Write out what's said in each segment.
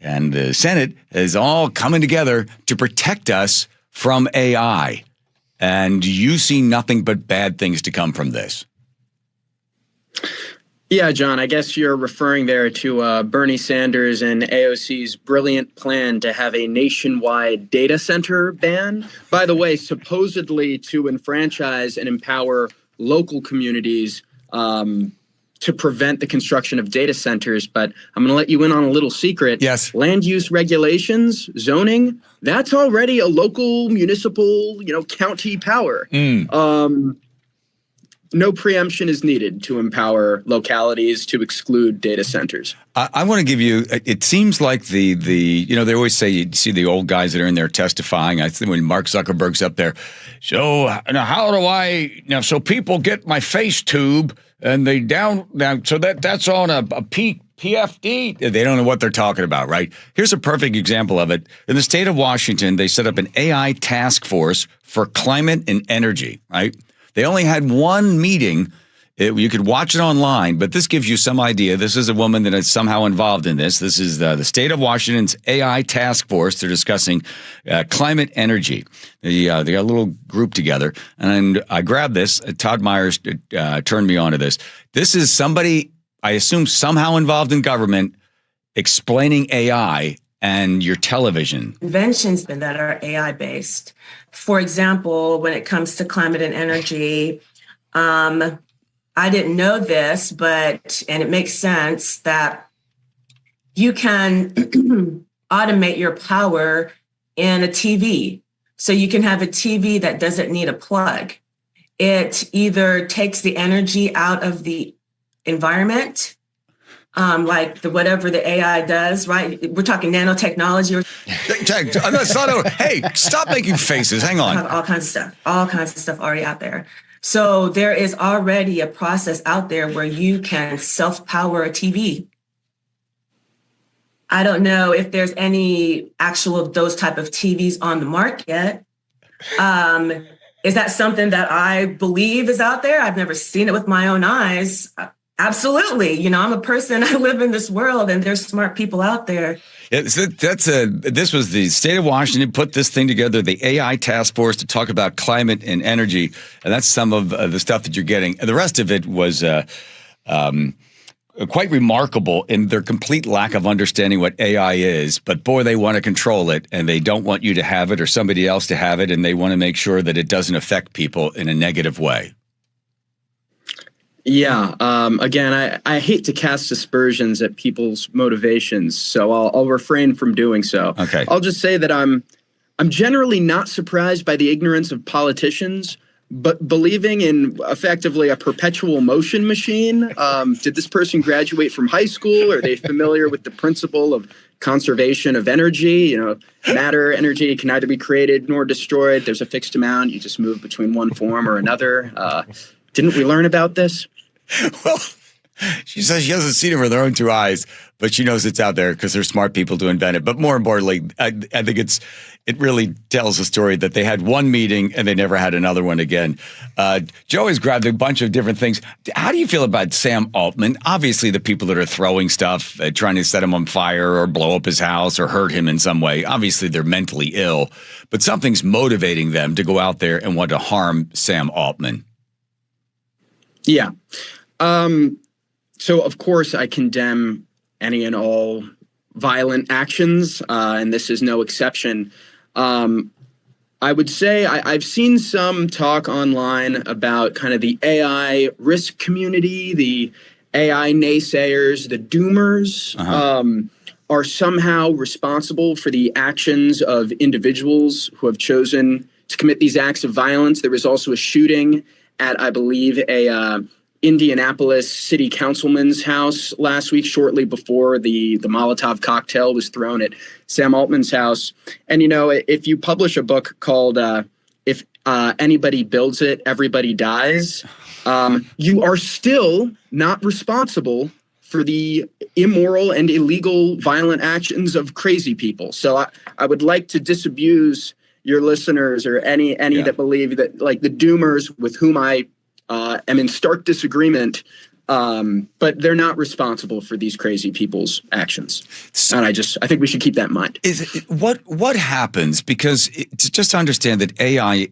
And the Senate is all coming together to protect us from AI. And you see nothing but bad things to come from this. Yeah, John, I guess you're referring there to Bernie Sanders and AOC's brilliant plan to have a nationwide data center ban. By the way, supposedly to enfranchise and empower local communities to prevent the construction of data centers. But I'm going to let you in on a little secret. Yes. Land use regulations, zoning, that's already a local, municipal, county power. No preemption is needed to empower localities to exclude data centers. I want to give you, it seems like they always say you see the old guys that are in there testifying. I think when Mark Zuckerberg's up there, so how do I, so people get my face tube and they so that's on a PFD. They don't know what they're talking about, right? Here's a perfect example of it. In the state of Washington, they set up an AI task force for climate and energy, right? They only had one meeting. You could watch it online, but this gives you some idea. This is a woman that is somehow involved in this. This is the state of Washington's AI task force. They're discussing climate energy. They got a little group together, and I grabbed this. Todd Myers turned me on to this. This is somebody, I assume, somehow involved in government explaining AI and your television. Inventions that are AI-based. For example, when it comes to climate and energy, I didn't know this, and it makes sense that you can automate your power in a TV. So you can have a TV that doesn't need a plug. It either takes the energy out of the environment, like whatever the AI does, right? We're talking nanotechnology. Hey, stop making faces. Hang on. All kinds of stuff already out there. So there is already a process out there where you can self-power a TV. I don't know if there's any actual those type of TVs on the market. Is that something that I believe is out there? I've never seen it with my own eyes. Absolutely. I'm a person, I live in this world, and there's smart people out there. This was the state of Washington put this thing together, the AI task force to talk about climate and energy. And that's some of the stuff that you're getting. The rest of it was quite remarkable in their complete lack of understanding what AI is. But boy, they want to control it, and they don't want you to have it or somebody else to have it. And they want to make sure that it doesn't affect people in a negative way. Yeah. Again, I hate to cast aspersions at people's motivations, so I'll refrain from doing so. Okay. I'll just say that I'm generally not surprised by the ignorance of politicians, but believing in effectively a perpetual motion machine. Did this person graduate from high school? Are they familiar with the principle of conservation of energy? Matter, energy can neither be created nor destroyed. There's a fixed amount. You just move between one form or another. Didn't we learn about this? Well, she says she hasn't seen it with her own two eyes, but she knows it's out there because there's smart people to invent it. But more importantly, I think it really tells a story that they had one meeting and they never had another one again. Joey's grabbed a bunch of different things. How do you feel about Sam Altman? Obviously, the people that are throwing stuff, trying to set him on fire or blow up his house or hurt him in some way, obviously they're mentally ill, but something's motivating them to go out there and want to harm Sam Altman. Yeah. So, of course, I condemn any and all violent actions, and this is no exception. I would say I've seen some talk online about kind of the AI risk community, the AI naysayers, the doomers, are somehow responsible for the actions of individuals who have chosen to commit these acts of violence. There was also a shooting at, I believe, a Indianapolis city councilman's house last week, shortly before the Molotov cocktail was thrown at Sam Altman's house. And, if you publish a book called If Anybody Builds It, Everybody Dies, you are still not responsible for the immoral and illegal violent actions of crazy people. So I would like to disabuse your listeners or any that believe that, like, the doomers with whom I am in stark disagreement, But they're not responsible for these crazy people's actions. And I think we should keep that in mind. What happens? Because to just understand that AI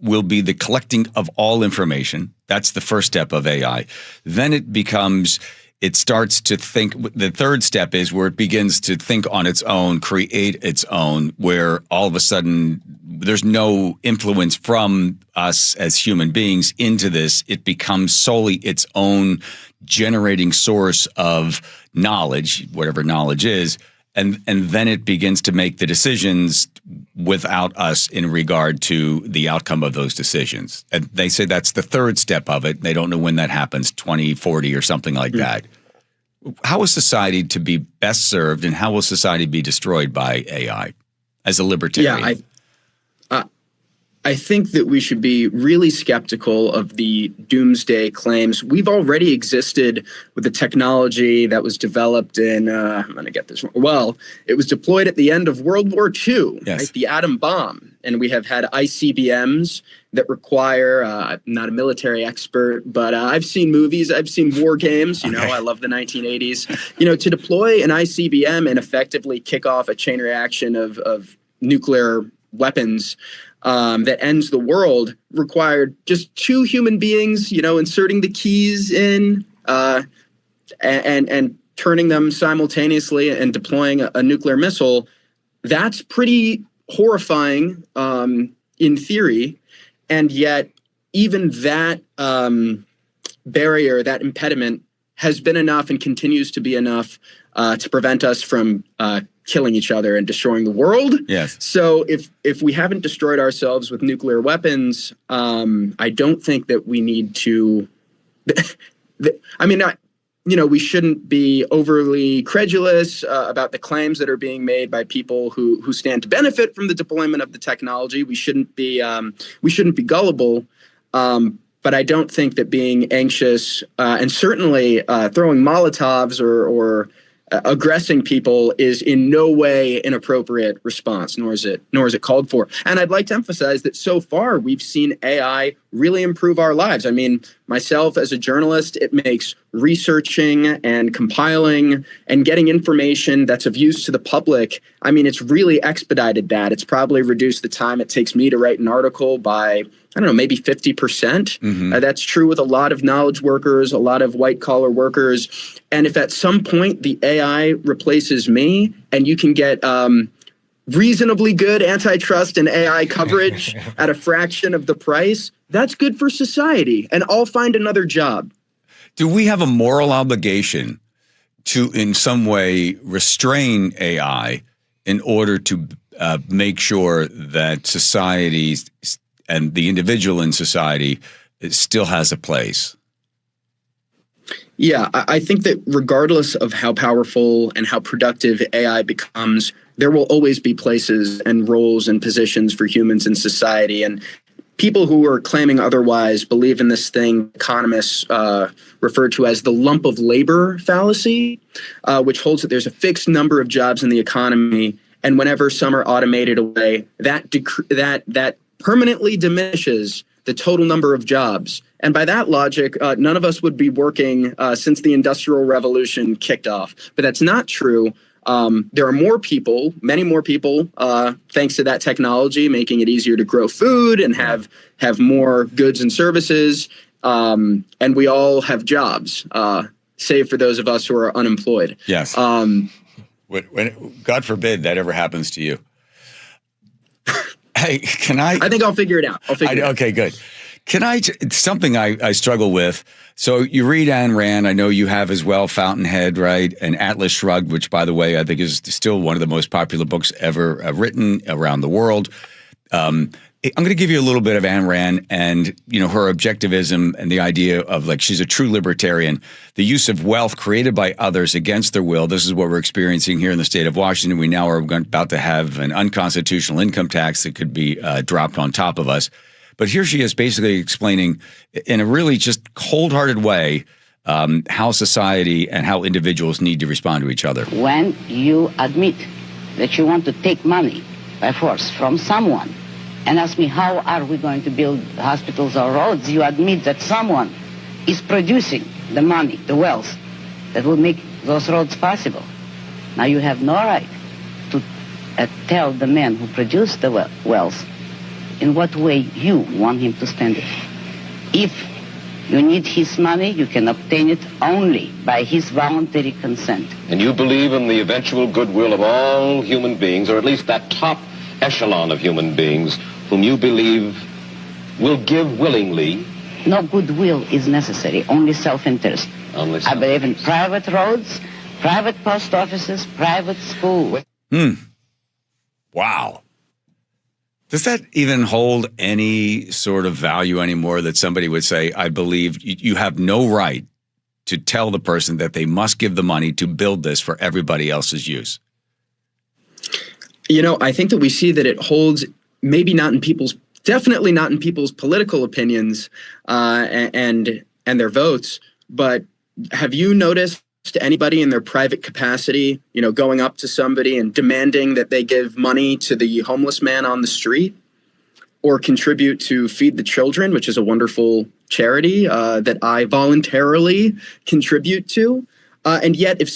will be the collecting of all information. That's the first step of AI. Then it starts to think. The third step is where it begins to think on its own, create its own, where all of a sudden there's no influence from us as human beings into this. It becomes solely its own generating source of knowledge, whatever knowledge is, and then it begins to make the decisions without us in regard to the outcome of those decisions. And they say that's the third step of it. They don't know when that happens, 2040 or something like that. How is society to be best served, and how will society be destroyed by AI as a libertarian? Yeah, I think that we should be really skeptical of the doomsday claims. We've already existed with the technology that was developed in, I'm going to get this wrong. Well, it was deployed at the end of World War II, yes. Right? The atom bomb. And we have had ICBMs that require, I'm not a military expert, but I've seen movies, I've seen war games, okay. I love the 1980s. To deploy an ICBM and effectively kick off a chain reaction of nuclear weapons that ends the world required just two human beings, inserting the keys in and turning them simultaneously and deploying a nuclear missile. That's pretty horrifying in theory. And yet even that barrier, that impediment has been enough and continues to be enough to prevent us from killing each other and destroying the world. Yes. So if we haven't destroyed ourselves with nuclear weapons, I don't think that we need to. We shouldn't be overly credulous about the claims that are being made by people who stand to benefit from the deployment of the technology. We shouldn't be gullible. But I don't think that being anxious and certainly throwing Molotovs or aggressing people is in no way an appropriate response, nor is it called for. And I'd like to emphasize that so far we've seen AI really improve our lives. I mean, myself as a journalist, it makes researching and compiling and getting information that's of use to the public. I mean, it's really expedited that. It's probably reduced the time it takes me to write an article by, maybe 50%. Mm-hmm. That's true with a lot of knowledge workers, a lot of white collar workers. And if at some point the AI replaces me and you can get reasonably good antitrust and AI coverage at a fraction of the price, that's good for society. And I'll find another job. Do we have a moral obligation to, in some way, restrain AI in order to make sure that society and the individual in society still has a place? Yeah, I think that regardless of how powerful and how productive AI becomes, there will always be places and roles and positions for humans in society. And people who are claiming otherwise believe in this thing economists refer to as the lump of labor fallacy, which holds that there's a fixed number of jobs in the economy, and whenever some are automated away, that permanently diminishes the total number of jobs. And by that logic, none of us would be working since the Industrial Revolution kicked off. But that's not true. There are more people, many more people, thanks to that technology, making it easier to grow food and have more goods and services. And we all have jobs, save for those of us who are unemployed. Yes. When, God forbid that ever happens to you. Hey, can I think I'll figure it out. Okay, good. It's something I struggle with. So you read Ayn Rand. I know you have as well, Fountainhead, right? And Atlas Shrugged, which, by the way, I think is still one of the most popular books ever written around the world. I'm going to give you a little bit of Ayn Rand and, her objectivism and the idea of, like, she's a true libertarian. The use of wealth created by others against their will. This is what we're experiencing here in the state of Washington. We now are about to have an unconstitutional income tax that could be dropped on top of us. But here she is basically explaining in a really just cold-hearted way how society and how individuals need to respond to each other. When you admit that you want to take money by force from someone and ask me, how are we going to build hospitals or roads? You admit that someone is producing the money, the wealth that will make those roads possible. Now you have no right to tell the man who produced the wealth in what way you want him to spend it. If you need his money, you can obtain it only by his voluntary consent. And you believe in the eventual goodwill of all human beings, or at least that top echelon of human beings whom you believe will give willingly? No goodwill is necessary, only self-interest. I believe in private roads, private post offices, private schools. Wow. Does that even hold any sort of value anymore, that somebody would say, I believe you have no right to tell the person that they must give the money to build this for everybody else's use? You know, I think that we see that it holds, maybe not in people's, definitely not in people's political opinions and their votes, but have you noticed anybody in their private capacity, you know, going up to somebody and demanding that they give money to the homeless man on the street, or contribute to Feed the Children, which is a wonderful charity that I voluntarily contribute to? And yet, if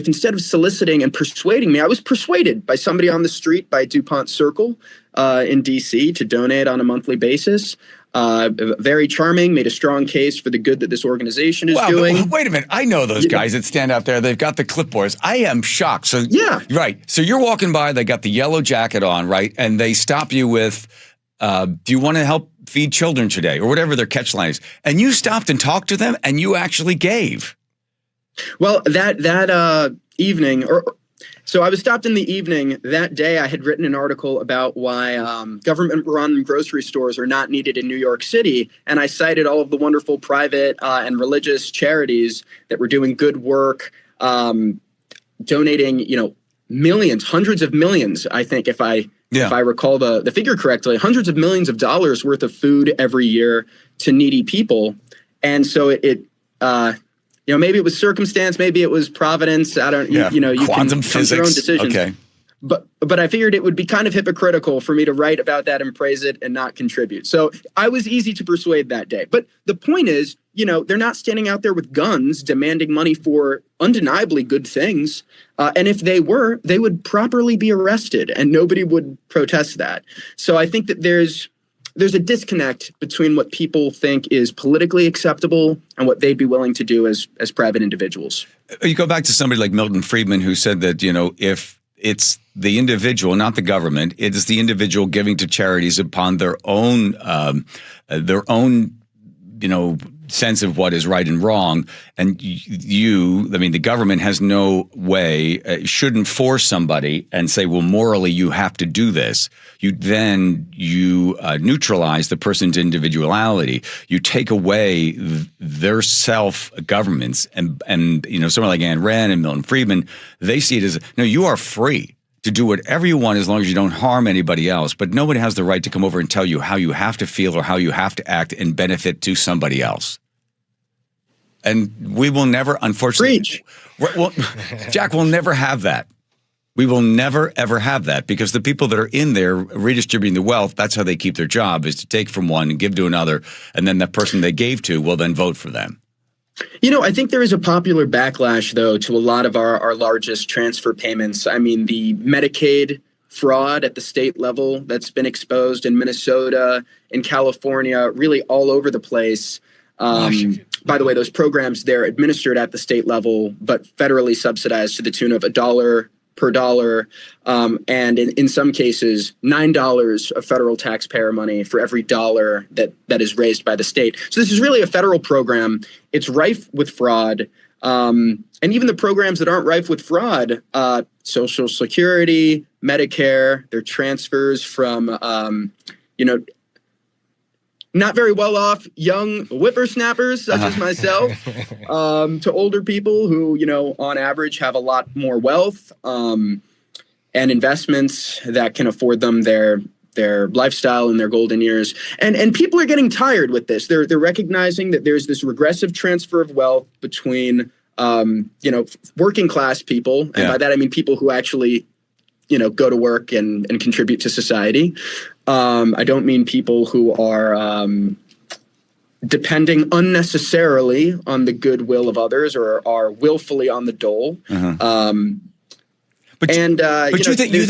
instead of soliciting and persuading me, I was persuaded by somebody on the street by DuPont Circle in DC to donate on a monthly basis. Very charming, made a strong case for the good that this organization is doing. Wait a minute. I know those guys that stand out there. They've got the clipboards. I am shocked. So yeah. Right. So you're walking by, they got the yellow jacket on, right? And they stop you with, do you want to help feed children today? Or whatever their catch line is. And you stopped and talked to them, and you actually gave. Well, that evening, so I was stopped in the evening. That day, I had written an article about why government-run grocery stores are not needed in New York City, and I cited all of the wonderful private and religious charities that were doing good work, donating, you know, millions, hundreds of millions. I think if I recall the figure correctly, hundreds of millions of dollars worth of food every year to needy people, and so you know, maybe it was circumstance, maybe it was providence. I don't, you know, you quantum can physics. come to your own decisions. Okay. But I figured it would be kind of hypocritical for me to write about that and praise it and not contribute. So I was easy to persuade that day. But the point is, you know, they're not standing out there with guns demanding money for undeniably good things. And if they were, they would properly be arrested and nobody would protest that. So I think that there's a disconnect between what people think is politically acceptable and what they'd be willing to do as private individuals. You go back to somebody like Milton Friedman, who said that, you know, if it's the individual, not the government, it is the individual giving to charities upon their own, you know, sense of what is right and wrong. And the government has no way, shouldn't force somebody and say, well, morally, you have to do this. You neutralize the person's individuality. You take away their self-governments. And you know, someone like Ayn Rand and Milton Friedman, they see it as, no, you are free to do whatever you want as long as you don't harm anybody else. But nobody has the right to come over and tell you how you have to feel or how you have to act and benefit to somebody else. And we will never, unfortunately, Jack, we'll never have that. We will never, ever have that, because the people that are in there redistributing the wealth, that's how they keep their job, is to take from one and give to another. And then that person they gave to will then vote for them. You know, I think there is a popular backlash, though, to a lot of our largest transfer payments. I mean, the Medicaid fraud at the state level that's been exposed in Minnesota, in California, really all over the place. By the way, those programs, they're administered at the state level, but federally subsidized to the tune of $1 per dollar. And in some cases, $9 of federal taxpayer money for every dollar that is raised by the state. So this is really a federal program. It's rife with fraud. And even the programs that aren't rife with fraud, Social Security, Medicare, they're transfers from, you know, not very well off young whippersnappers such as myself to older people who, you know, on average have a lot more wealth and investments that can afford them their lifestyle in their golden years. And people are getting tired with this. They're recognizing that there's this regressive transfer of wealth between, you know, working class people. And by that, I mean people who actually, you know, go to work and contribute to society. I don't mean people who are depending unnecessarily on the goodwill of others or are willfully on the dole. But and but you think there's a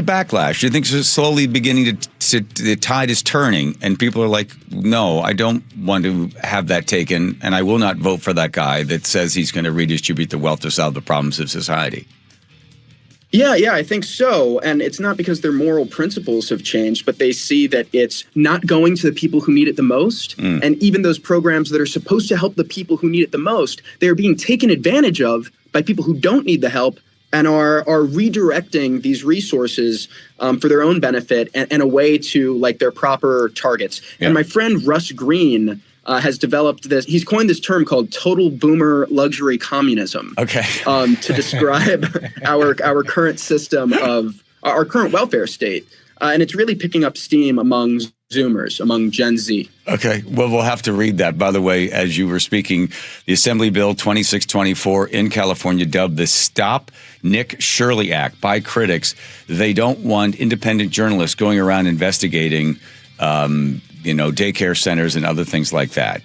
backlash? You think it's slowly beginning to the tide is turning, and people are like, no, I don't want to have that taken, and I will not vote for that guy that says he's going to redistribute the wealth to solve the problems of society. Yeah, I think so. And it's not because their moral principles have changed, but they see that it's not going to the people who need it the most. And even those programs that are supposed to help the people who need it the most, they're being taken advantage of by people who don't need the help and are redirecting these resources for their own benefit and away to like their proper targets. Yeah. And my friend Russ Green has developed this. He's coined this term called total boomer luxury communism. Okay. To describe our current system of our current welfare state. And it's really picking up steam among Zoomers, among Gen Z. Okay. Well, we'll have to read that. By the way, as you were speaking, the Assembly Bill 2624 in California, dubbed the Stop Nick Shirley Act by critics. They don't want independent journalists going around investigating daycare centers and other things like that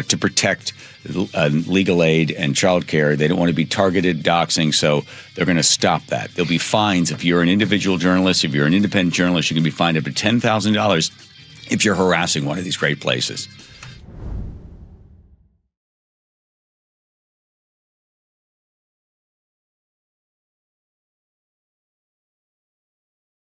to protect legal aid and child care. They don't want to be targeted doxing, so they're going to stop that. There'll be fines if you're an individual journalist. If you're an independent journalist, you can be fined up to $10,000 if you're harassing one of these great places.